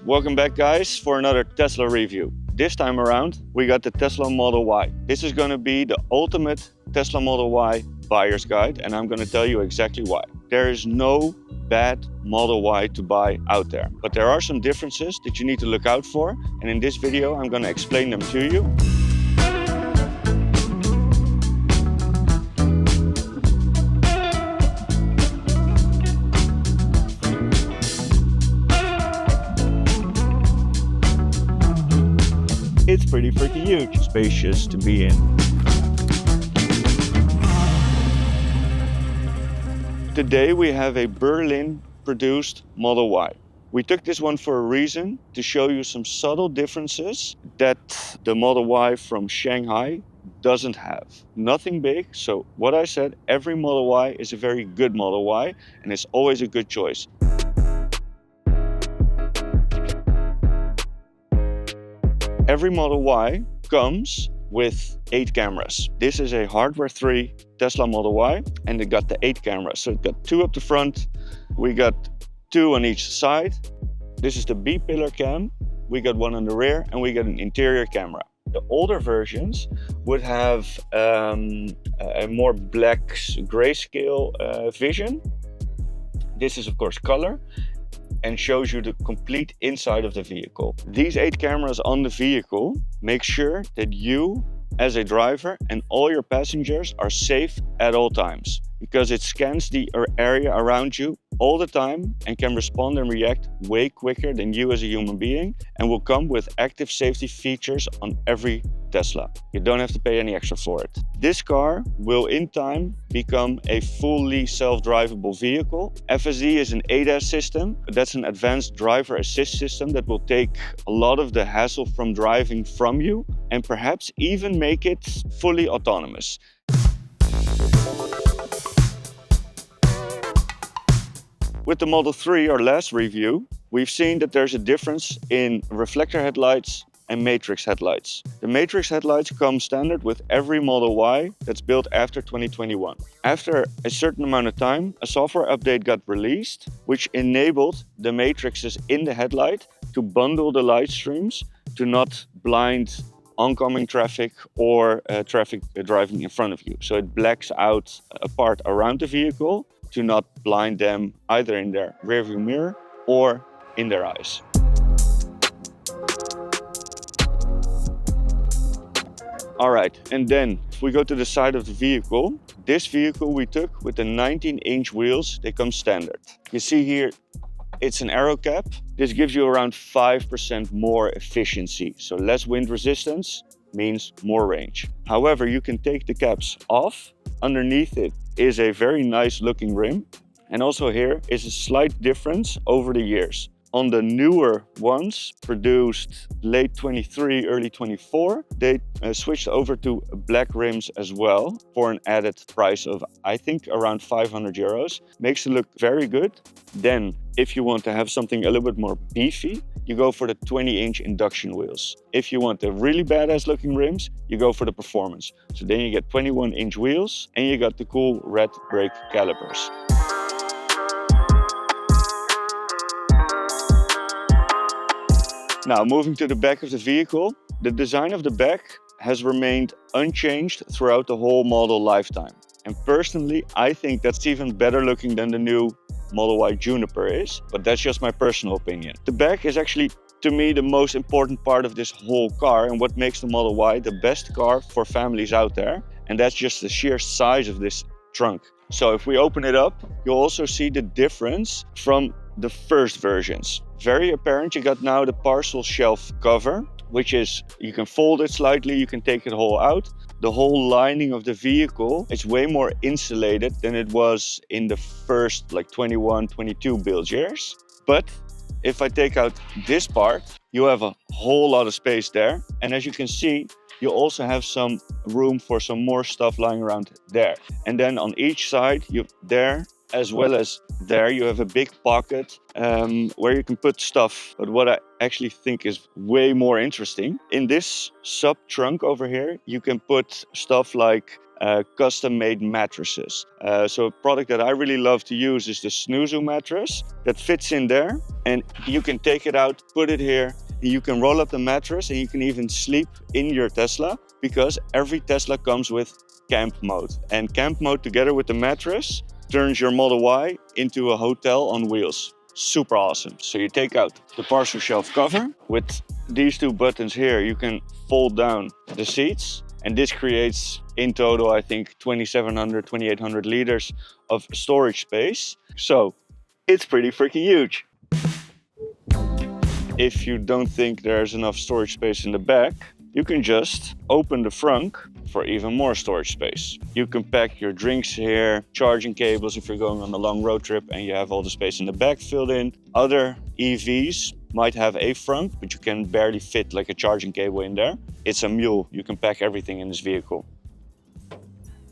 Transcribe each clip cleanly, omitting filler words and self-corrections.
Welcome back, guys, for another Tesla review. This time around, we got the Tesla Model Y. This is going to be the ultimate Tesla Model Y buyer's guide, and I'm going to tell you exactly why. There is no bad Model Y to buy out there, but there are some differences that you need to look out for, and in this video, I'm going to explain them to you. It's pretty freaking huge, spacious to be in. Today we have a Berlin-produced Model Y. We took this one for a reason, to show you some subtle differences that the Model Y from Shanghai doesn't have. Nothing big, so what I said, every Model Y is a very good Model Y, and it's always a good choice. Every Model Y comes with 8 cameras. This is a hardware 3 Tesla Model Y, and it got the 8 cameras. So it got 2 up the front, we got 2 on each side. This is the B-pillar cam, we got 1 on the rear, and we got an interior camera. The older versions would have a more black grayscale vision. This is of course color, and shows you the complete inside of the vehicle. These 8 cameras on the vehicle make sure that you as a driver and all your passengers are safe at all times, because it scans the area around you all the time and can respond and react way quicker than you as a human being, and will come with active safety features on every Tesla. You don't have to pay any extra for it. This car will in time become a fully self-drivable vehicle. FSD is an ADAS system. That's an advanced driver assist system that will take a lot of the hassle from driving from you and perhaps even make it fully autonomous. With the Model 3, our last review, we've seen that there's a difference in reflector headlights and matrix headlights. The matrix headlights come standard with every Model Y that's built after 2021. After a certain amount of time, a software update got released, which enabled the matrices in the headlight to bundle the light streams to not blind oncoming traffic or traffic driving in front of you. So it blacks out a part around the vehicle to not blind them either in their rearview mirror or in their eyes. All right, and then if we go to the side of the vehicle, this vehicle we took with the 19-inch wheels, they come standard. You see here, it's an aero cap. This gives you around 5% more efficiency. So less wind resistance means more range. However, you can take the caps off. Underneath it is a very nice looking rim. And also here is a slight difference over the years. On the newer ones, produced late 23, early 24, they switched over to black rims as well for an added price of, I think, around 500 euros. Makes it look very good. Then, if you want to have something a little bit more beefy, you go for the 20-inch induction wheels. If you want the really badass looking rims, you go for the performance. So then you get 21-inch wheels and you got the cool red brake calipers. Now, moving to the back of the vehicle, the design of the back has remained unchanged throughout the whole model lifetime. And personally, I think that's even better looking than the new Model Y Juniper is, but that's just my personal opinion. The back is actually, to me, the most important part of this whole car and what makes the Model Y the best car for families out there. And that's just the sheer size of this trunk. So if we open it up, you'll also see the difference from the first versions. Very apparent. You got now the parcel shelf cover, which is, you can fold it slightly, you can take it whole out. The whole lining of the vehicle is way more insulated than it was in the first 21, 22 build years. But if I take out this part, you have a whole lot of space there. And as you can see, you also have some room for some more stuff lying around there. And then on each side, there as well as there, you have a big pocket where you can put stuff. But what I actually think is way more interesting, in this sub trunk over here, you can put stuff like custom-made mattresses. So a product that I really love to use is the Snoozu mattress that fits in there, and you can take it out, put it here, and you can roll up the mattress, and you can even sleep in your Tesla, because every Tesla comes with camp mode. And camp mode together with the mattress turns your Model Y into a hotel on wheels. Super awesome. So you take out the parcel shelf cover. With these two buttons here, you can fold down the seats. And this creates, in total, I think 2,700, 2,800 liters of storage space. So it's pretty freaking huge. If you don't think there's enough storage space in the back, you can just open the frunk for even more storage space. You can pack your drinks here, charging cables if you're going on a long road trip and you have all the space in the back filled in. Other EVs might have a frunk, but you can barely fit like a charging cable in there. It's a mule, you can pack everything in this vehicle.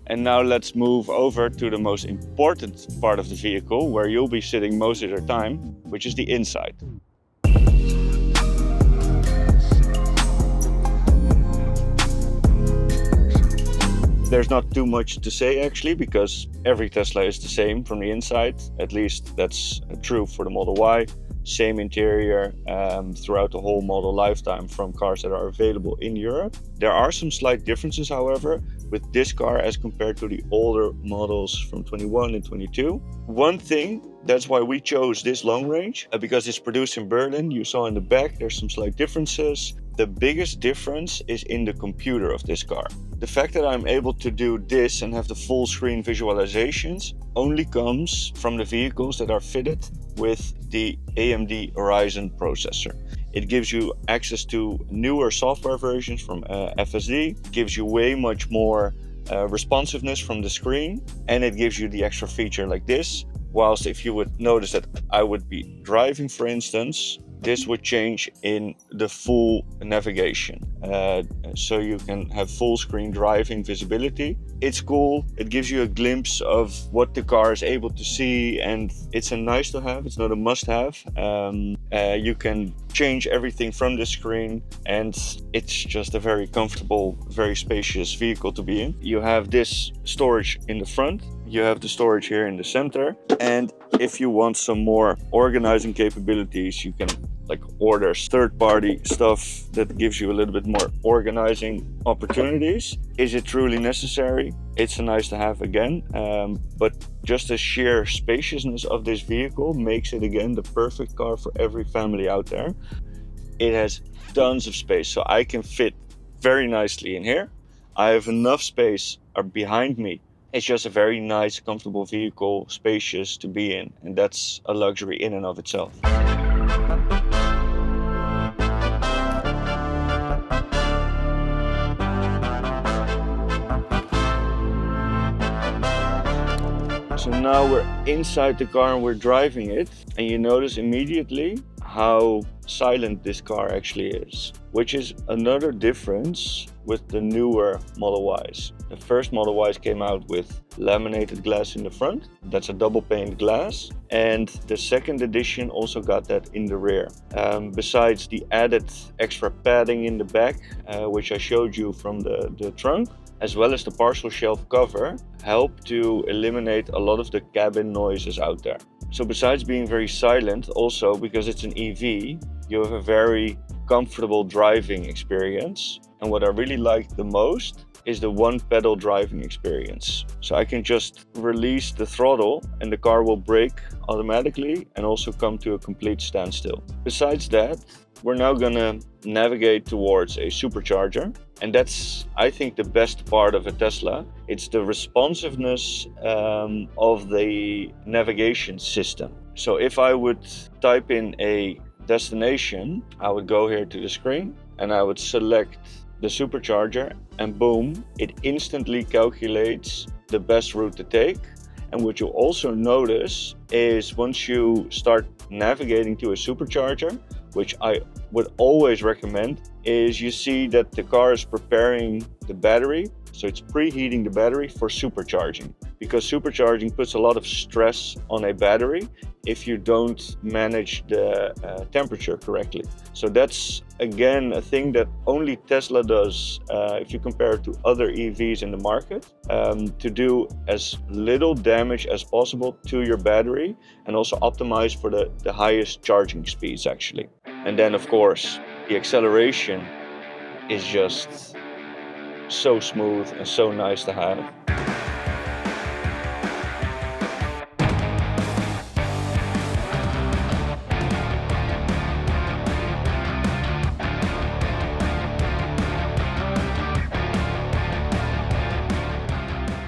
And now let's move over to the most important part of the vehicle, where you'll be sitting most of your time, which is the inside. There's not too much to say actually, because every Tesla is the same from the inside. At least that's true for the Model Y. Same interior throughout the whole model lifetime from cars that are available in Europe. There are some slight differences, however, with this car as compared to the older models from 21 and 22. One thing, that's why we chose this long range, because it's produced in Berlin. You saw in the back, there's some slight differences. The biggest difference is in the computer of this car. The fact that I'm able to do this and have the full screen visualizations only comes from the vehicles that are fitted with the AMD Horizon processor. It gives you access to newer software versions from FSD, gives you way much more responsiveness from the screen, and it gives you the extra feature like this. Whilst if you would notice that I would be driving, for instance, this would change in the full navigation. So you can have full screen driving visibility. It's cool. It gives you a glimpse of what the car is able to see, and it's a nice to have. It's not a must have. You can change everything from the screen, and it's just a very comfortable, very spacious vehicle to be in. You have this storage in the front. You have the storage here in the center. And if you want some more organizing capabilities, you can order third-party stuff that gives you a little bit more organizing opportunities. Is it truly necessary? It's a nice to have again, but just the sheer spaciousness of this vehicle makes it again the perfect car for every family out there. It has tons of space, so I can fit very nicely in here. I have enough space behind me. It's just a very nice, comfortable vehicle, spacious to be in, and that's a luxury in and of itself. So now we're inside the car and we're driving it, and you notice immediately how silent this car actually is, which is another difference with the newer Model Ys. The first Model Ys came out with laminated glass in the front. That's a double pane glass. And the second edition also got that in the rear. Besides the added extra padding in the back, which I showed you from the trunk, as well as the parcel shelf cover, help to eliminate a lot of the cabin noises out there. So besides being very silent, also because it's an EV, you have a very comfortable driving experience. And what I really like the most is the one pedal driving experience. So I can just release the throttle and the car will brake automatically and also come to a complete standstill. Besides that, we're now gonna navigate towards a supercharger. And that's, I think, the best part of a Tesla. It's the responsiveness of the navigation system. So if I would type in a destination, I would go here to the screen and I would select the supercharger, and boom, it instantly calculates the best route to take. And what you'll also notice is once you start navigating to a supercharger, which I would always recommend, is you see that the car is preparing the battery. So it's preheating the battery for supercharging, because supercharging puts a lot of stress on a battery if you don't manage the temperature correctly. So that's again a thing that only Tesla does if you compare it to other EVs in the market, to do as little damage as possible to your battery and also optimize for the highest charging speeds actually. And then of course the acceleration is just so smooth and so nice to have.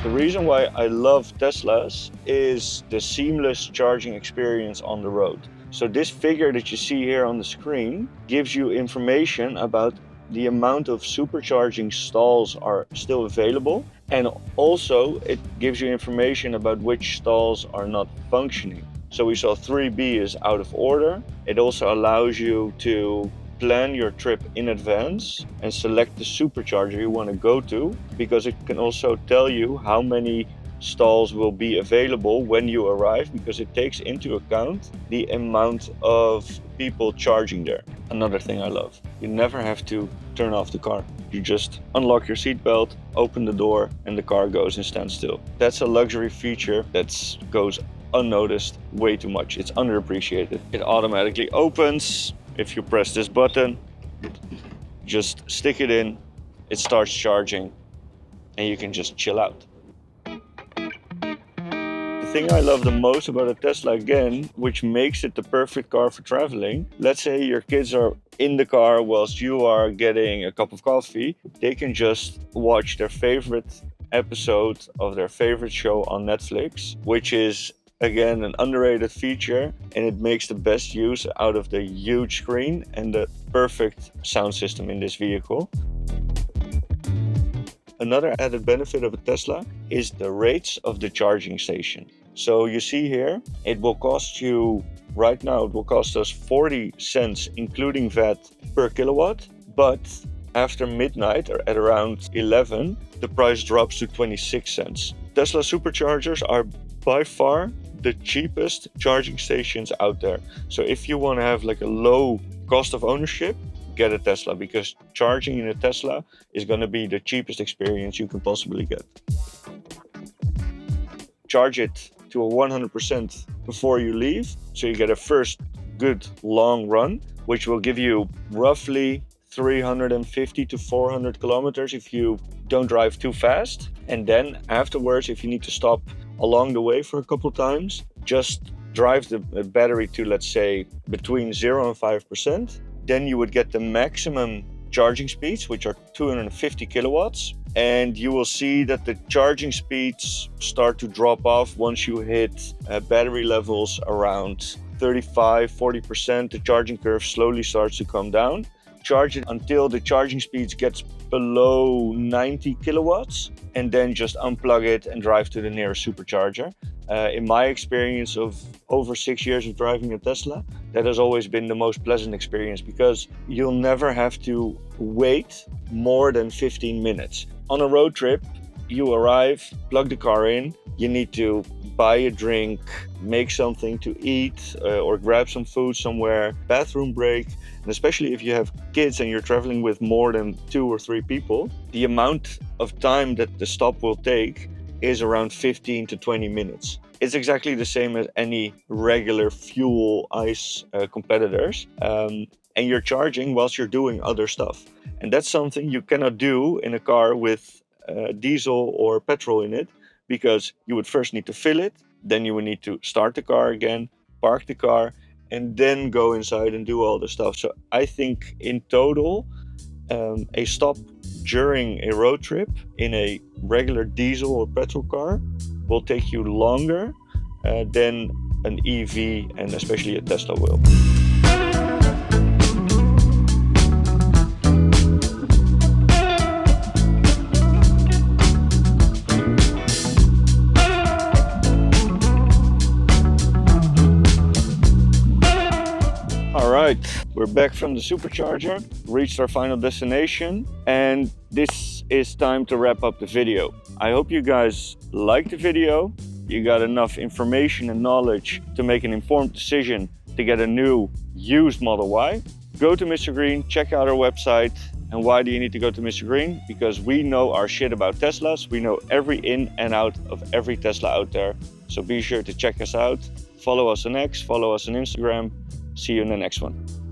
The reason why I love Teslas is the seamless charging experience on the road. So this figure that you see here on the screen gives you information about the amount of supercharging stalls are still available, and also it gives you information about which stalls are not functioning. So we saw 3B is out of order. It also allows you to plan your trip in advance and select the supercharger you want to go to, because it can also tell you how many stalls will be available when you arrive, because it takes into account the amount of people charging there. Another thing I love, you never have to turn off the car. You just unlock your seatbelt, open the door, and the car goes and stands still. That's a luxury feature that goes unnoticed way too much. It's underappreciated. It automatically opens. If you press this button, just stick it in, it starts charging, and you can just chill out. The thing I love the most about a Tesla, again, which makes it the perfect car for traveling, let's say your kids are in the car whilst you are getting a cup of coffee, they can just watch their favorite episode of their favorite show on Netflix, which is again an underrated feature, and it makes the best use out of the huge screen and the perfect sound system in this vehicle. Another added benefit of a Tesla is the rates of the charging station. So you see here, it will cost you, right now it will cost us 40 cents including VAT per kilowatt, but after midnight or at around 11, the price drops to 26 cents. Tesla superchargers are by far the cheapest charging stations out there. So if you want to have like a low cost of ownership, get a Tesla, because charging in a Tesla is going to be the cheapest experience you can possibly get. Charge it to a 100% before you leave, so you get a first good long run, which will give you roughly 350 to 400 kilometers if you don't drive too fast. And then afterwards, if you need to stop along the way for a couple times, just drive the battery to, let's say, between 0 and 5%. Then you would get the maximum charging speeds, which are 250 kilowatts. And you will see that the charging speeds start to drop off once you hit battery levels around 35-40%. The charging curve slowly starts to come down. Charge it until the charging speeds gets below 90 kilowatts, and then just unplug it and drive to the nearest supercharger. In my experience of over 6 years of driving a Tesla, that has always been the most pleasant experience, because you'll never have to wait more than 15 minutes. On a road trip, you arrive, plug the car in, you need to buy a drink, make something to eat, or grab some food somewhere, bathroom break. And especially if you have kids and you're traveling with more than 2 or 3 people, the amount of time that the stop will take is around 15 to 20 minutes. It's exactly the same as any regular fuel ICE competitors. And you're charging whilst you're doing other stuff. And that's something you cannot do in a car with diesel or petrol in it, because you would first need to fill it, then you would need to start the car again, park the car, and then go inside and do all the stuff. So I think in total, a stop during a road trip in a regular diesel or petrol car will take you longer than an EV, and especially a Tesla will. Alright, we're back from the supercharger, reached our final destination, and this is time to wrap up the video. I hope you guys liked the video. You got enough information and knowledge to make an informed decision to get a new used Model Y. Go to Mr. Green, check out our website. And why do you need to go to Mr. Green? Because we know our shit about Teslas. We know every in and out of every Tesla out there. So be sure to check us out. Follow us on X, follow us on Instagram. See you in the next one.